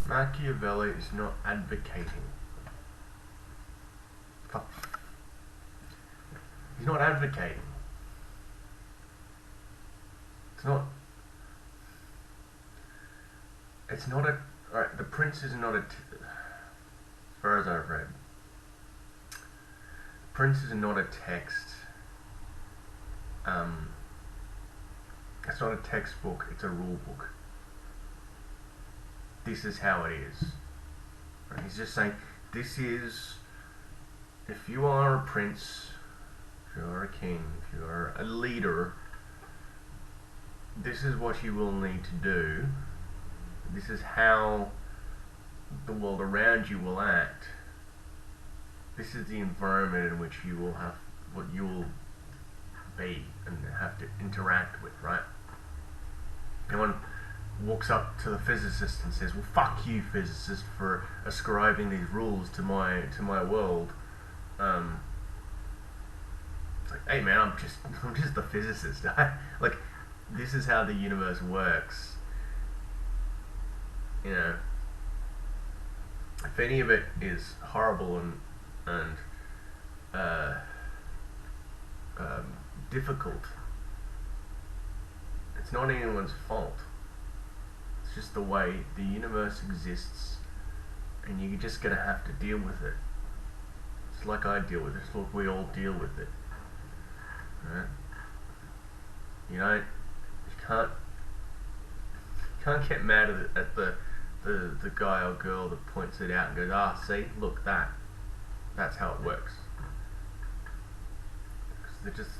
Machiavelli is not advocating. He's not advocating. It's not a. Alright, the Prince is not a. As far as I've read, Prince is not a text. It's not a textbook. It's a rule book. This is how it is. Right? He's just saying, this is. If you are a prince, if you are a king, if you are a leader, this is what you will need to do. This is how the world around you will act. This is the environment in which you will have, what you will be and have to interact with, right? No one walks up to the physicist and says, well, fuck you, physicist, for ascribing these rules to my world. It's like, hey man, I'm just the physicist. Like, this is how the universe works. You know, if any of it is horrible and difficult, it's not anyone's fault. It's just the way the universe exists, and you're just gonna have to deal with it. It's like I deal with it. It's like we all deal with it. Right? You can't get mad at the guy or girl that points it out and goes, ah, see, look, that's how it works.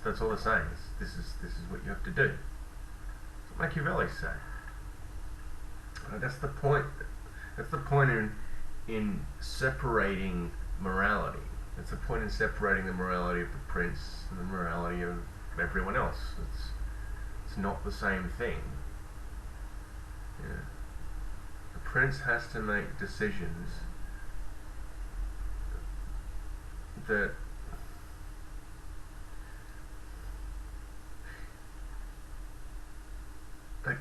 That's all they're saying. This is what you have to do. That's what Machiavelli's saying. That's the point. That's the point in separating morality. That's the point in separating the morality of the prince and the morality of everyone else. It's not the same thing. Yeah. The prince has to make decisions that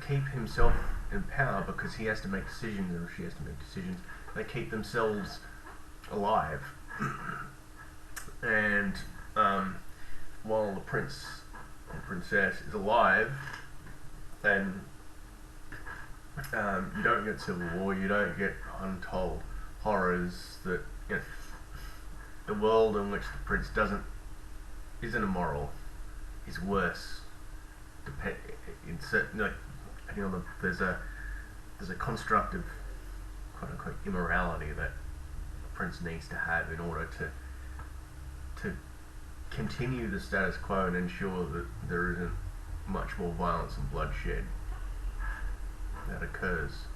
keep himself in power, because he has to make decisions, or she has to make decisions that keep themselves alive. And while the prince or princess is alive, then you don't get civil war, you don't get untold horrors that, you know, the world in which the prince isn't immoral, is worse. In certain, like, depending on there's a construct of quote unquote immorality that a prince needs to have in order to continue the status quo and ensure that there isn't much more violence and bloodshed that occurs.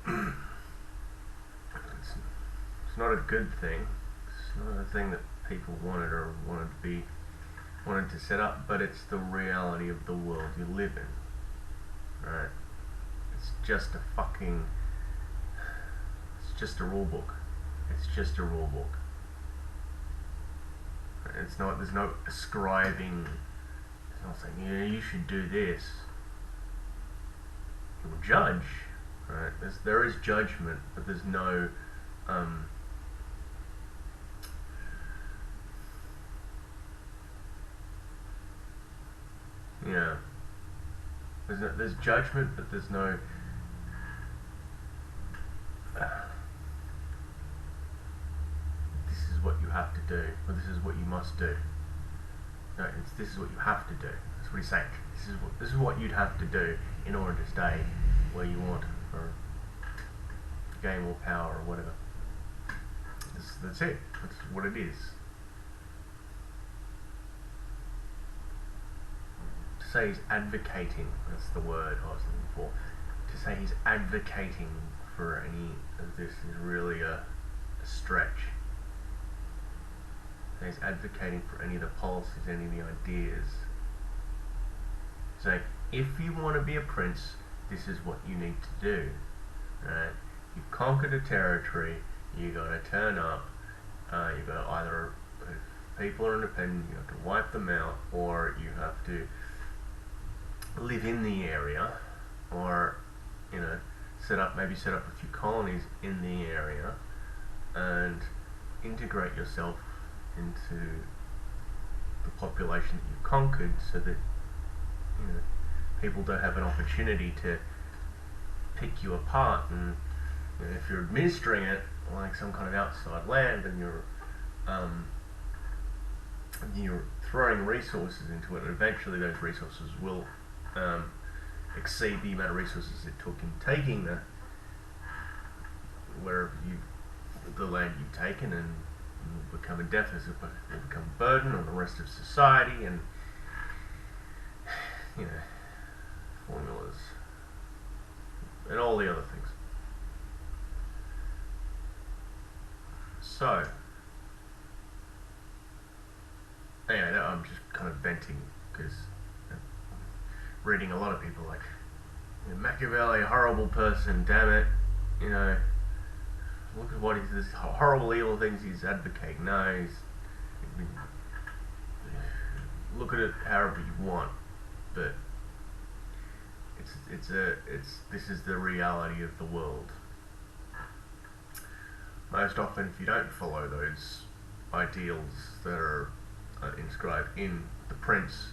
It's not a good thing. It's not a thing that people wanted to set up, but it's the reality of the world you live in. Right? It's just a rule book. It's just a rule book. There's no ascribing. It's not saying, yeah, you should do this. It will judge, right? There is judgment, but there's no yeah. There's judgment, but there's no this is what you have to do, or this is what you must do. No, this is what you have to do. That's what he's saying. This is what you'd have to do in order to stay where you want, or gain more power, or whatever. That's it. That's what it is. To say he's advocating, that's the word I was looking for. To say he's advocating for any of this is really a stretch. He's advocating for any of the policies, any of the ideas. So, if you want to be a prince, this is what you need to do. Right? You've conquered a territory, you got to turn up, you got to either, if people are independent, you have to wipe them out, or you have to live in the area, or, you know, maybe set up a few colonies in the area and integrate yourself into the population that you've conquered, so that people don't have an opportunity to pick you apart. And if you're administering it like some kind of outside land, and you're throwing resources into it, and eventually those resources will exceed the amount of resources it took in taking the land you've taken, and will become a deficit, but will become a burden on the rest of society, and formulas and all the other things. So anyway, I'm just kind of venting, because reading a lot of people like, Machiavelli, a horrible person, damn it, look at what this horrible evil things he's advocating. No, look at it however you want, but this is the reality of the world. Most often, if you don't follow those ideals that are inscribed in the Prince,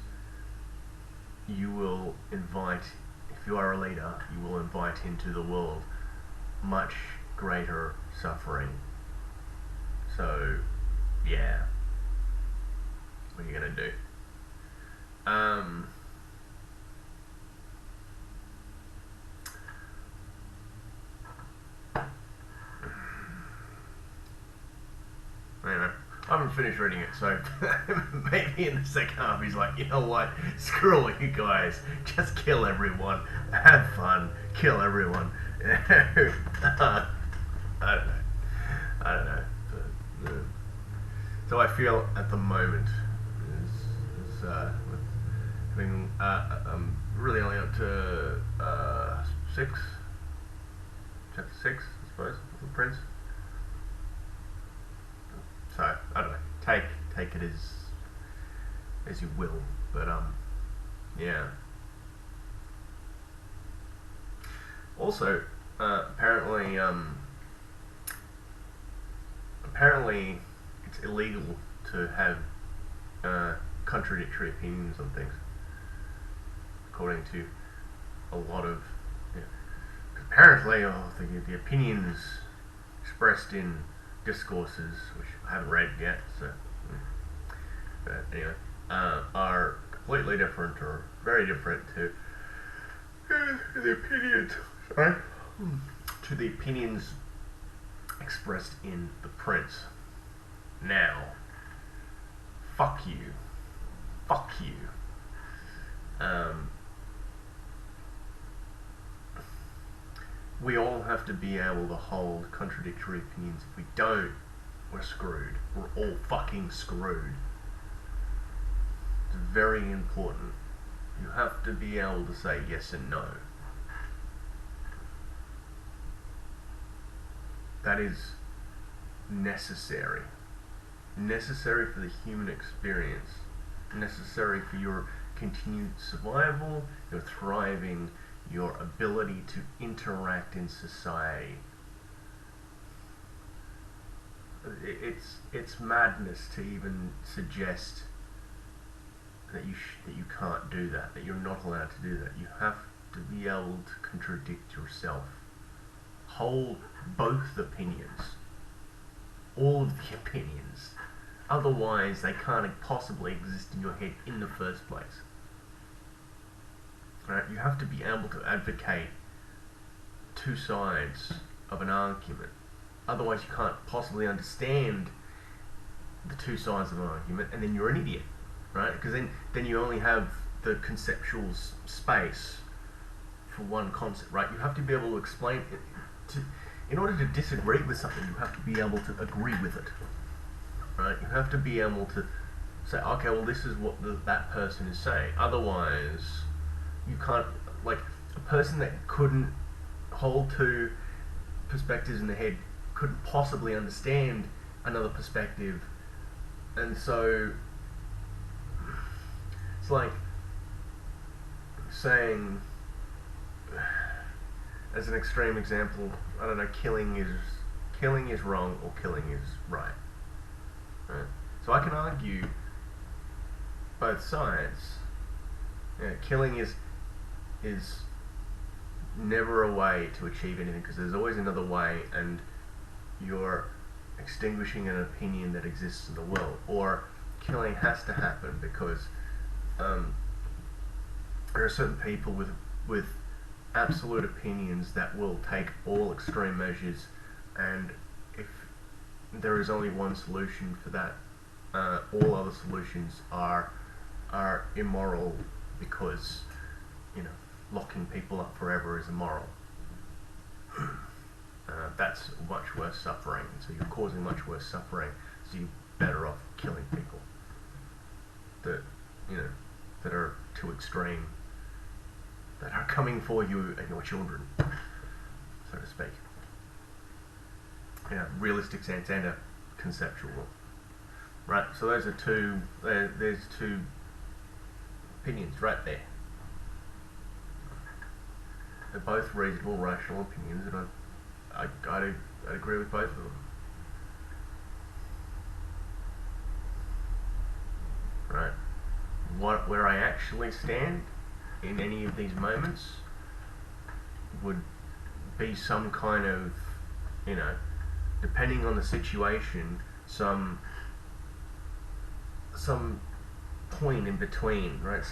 you will invite, if you are a leader, you will invite into the world much greater suffering. So, yeah, what are you gonna do? Anyway, I haven't finished reading it, so maybe in the second half he's like, you know what, screw all you guys, just kill everyone, have fun, kill everyone. I don't know. So I feel at the moment I'm really only up to chapter 6, I suppose, of the Prince. So I don't know. Take it as you will, but yeah. Also, apparently it's illegal to have contradictory opinions on things, according to a lot of. Apparently, the opinions expressed in discourses, which I haven't read yet, so. But anyway, are completely different, or very different to the opinions. Sorry. To the opinions expressed in The Prince. Now, fuck you. We all have to be able to hold contradictory opinions. If we don't, we're screwed. We're all fucking screwed. It's very important. You have to be able to say yes and no. That is necessary. Necessary for the human experience. Necessary for your continued survival, your thriving, your ability to interact in society. It's madness to even suggest that you can't do that, that you're not allowed to do that. You have to be able to contradict yourself. Hold both opinions, all of the opinions. Otherwise, they can't possibly exist in your head in the first place. Right? You have to be able to advocate two sides of an argument. Otherwise, you can't possibly understand the two sides of an argument, and then you're an idiot, right? Because then you only have the conceptual space for one concept, right? You have to be able to explain it. In order to disagree with something, you have to be able to agree with it, right? You have to be able to say, okay, well, this is what that person is saying. Otherwise, you can't, like, a person that couldn't hold two perspectives in the head couldn't possibly understand another perspective. And so it's like saying, as an extreme example, I don't know, killing is wrong or killing is right. Right? So I can argue both sides. Killing is never a way to achieve anything, because there's always another way, and you're extinguishing an opinion that exists in the world. Or killing has to happen because there are certain people with absolute opinions that will take all extreme measures, and if there is only one solution for that, all other solutions are immoral, because locking people up forever is immoral. That's much worse suffering, so you're causing much worse suffering, so you're better off killing people that are too extreme, that are coming for you and your children, so to speak. Realistic sense and a conceptual. Right, so those are there's two opinions right there. They're both reasonable, rational opinions, and I'd agree with both of them. Right. Where I actually stand in any of these moments would be some kind of, depending on the situation, some point in between, right?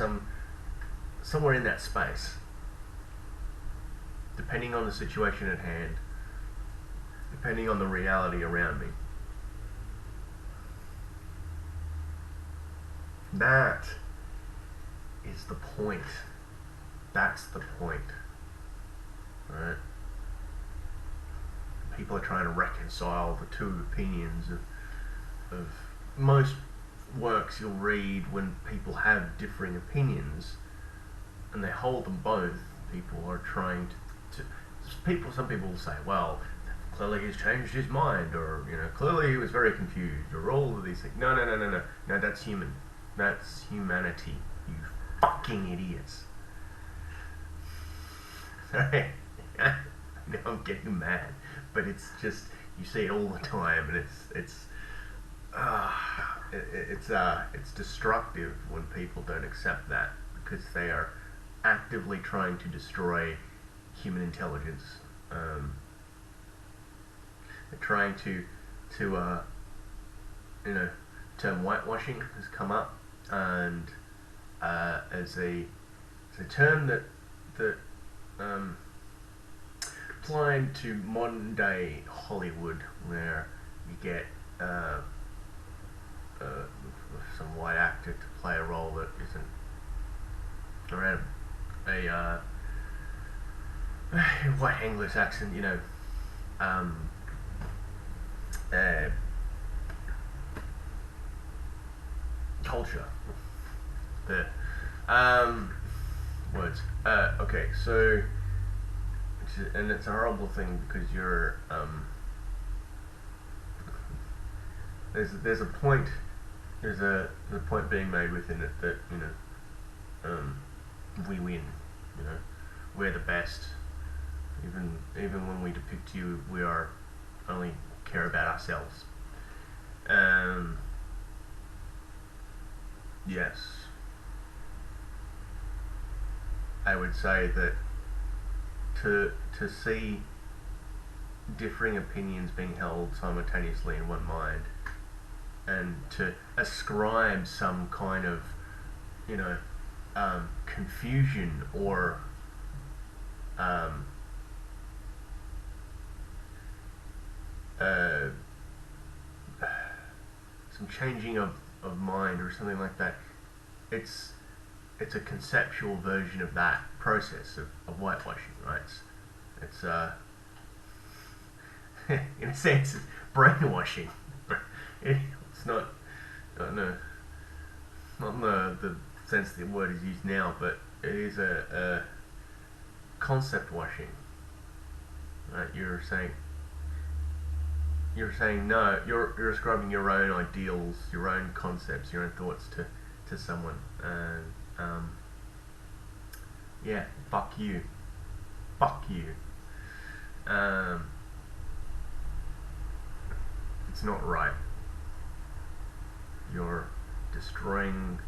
Somewhere in that space, depending on the situation at hand, depending on the reality around me. That is the point. That's the point, right? People are trying to reconcile the two opinions of most works you'll read. When people have differing opinions and they hold them both, people are trying to some people will say, well, clearly he's changed his mind, or clearly he was very confused, or all of these things. No, that's human. That's humanity, you fucking idiots. Sorry. Now I'm getting mad, but it's just, you see it all the time, and it's destructive when people don't accept that, because they are actively trying to destroy human intelligence. They're trying to term whitewashing has come up, and as a term that applied to modern day Hollywood, where you get some white actor to play a role that isn't around a white English accent, culture. The words. Okay, so and it's a horrible thing, because you're there's a point being made within it that we win, we're the best. Even when we depict you, we are only care about ourselves. Yes, I would say that to see differing opinions being held simultaneously in one mind, and to ascribe some kind of confusion or some changing of mind or something like that, it's a conceptual version of that process of whitewashing, right? It's in a sense, it's brainwashing. It's not in the sense the word is used now, but it is a concept washing, right? You're saying no, you're ascribing your own ideals, your own concepts, your own thoughts to someone, and yeah, fuck you, It's not right. You're destroying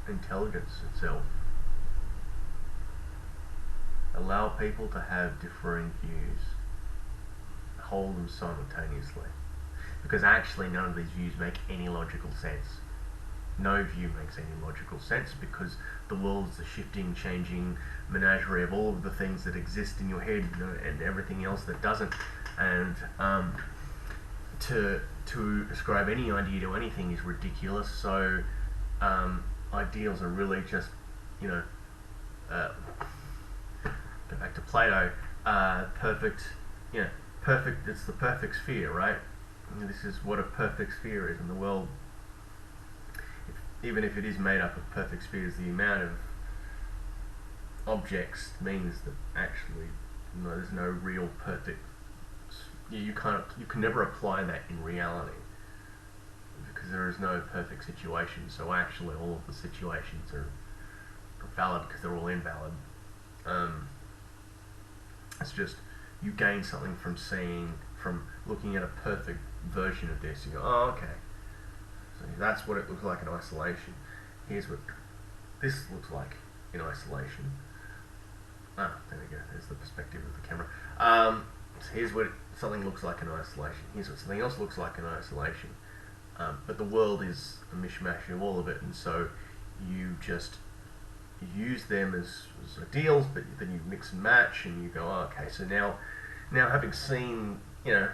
intelligence itself. Allow people to have differing views. Hold them simultaneously. Because actually none of these views make any logical sense. No view makes any logical sense because the world is a shifting, changing menagerie of all of the things that exist in your head, you know, and everything else that doesn't. And to ascribe any idea to anything is ridiculous. So ideals are really just, you know, go back to Plato. Perfect, you know, perfect. It's the perfect sphere, right? And this is what a perfect sphere is in the world. Even if it is made up of perfect spheres, the amount of objects means that actually, you know, there's no real perfect. You can never apply that in reality because there is no perfect situation. So actually, all of the situations are valid because they're all invalid. It's just you gain something from looking at a perfect version of this. You go, oh, okay. So that's what it looks like in isolation. Here's what this looks like in isolation. There we go. There's the perspective of the camera. So here's what something looks like in isolation. Here's what something else looks like in isolation. But the world is a mishmash of all of it, and so you just use them as ideals, but then you mix and match, and you go, oh, okay. So now having seen, you know,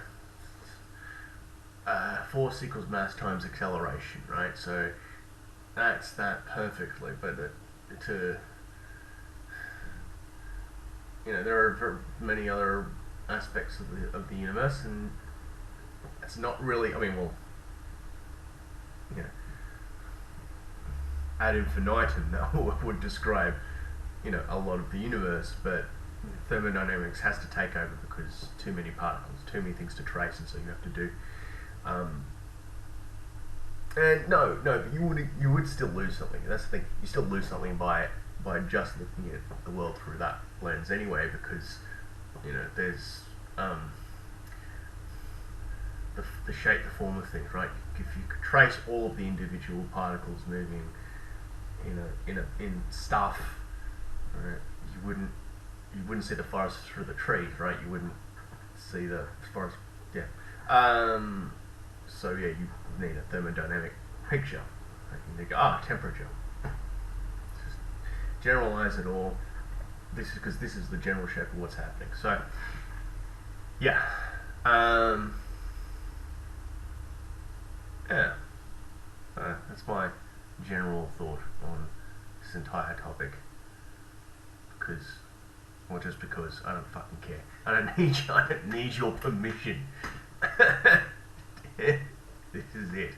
force equals mass times acceleration, right? So that's that perfectly, but you know, there are many other aspects of the universe, and it's not really. I mean, well, you know, ad infinitum that would describe, you know, a lot of the universe, but thermodynamics has to take over because too many particles, too many things to trace, and so you have to do. And no, but you would still lose something. That's the thing. You still lose something by just looking at the world through that lens anyway, because, you know, there's the shape, the form of things, right? If you could trace all of the individual particles moving in stuff, right, you wouldn't see the forest through the trees, right? You wouldn't see the forest, yeah. So yeah, you need a thermodynamic picture. You need to go, temperature. Just generalize it all. This is because this is the general shape of what's happening. So yeah, yeah. That's my general thought on this entire topic. Because, well, just because I don't fucking care. I don't need your permission. This is it.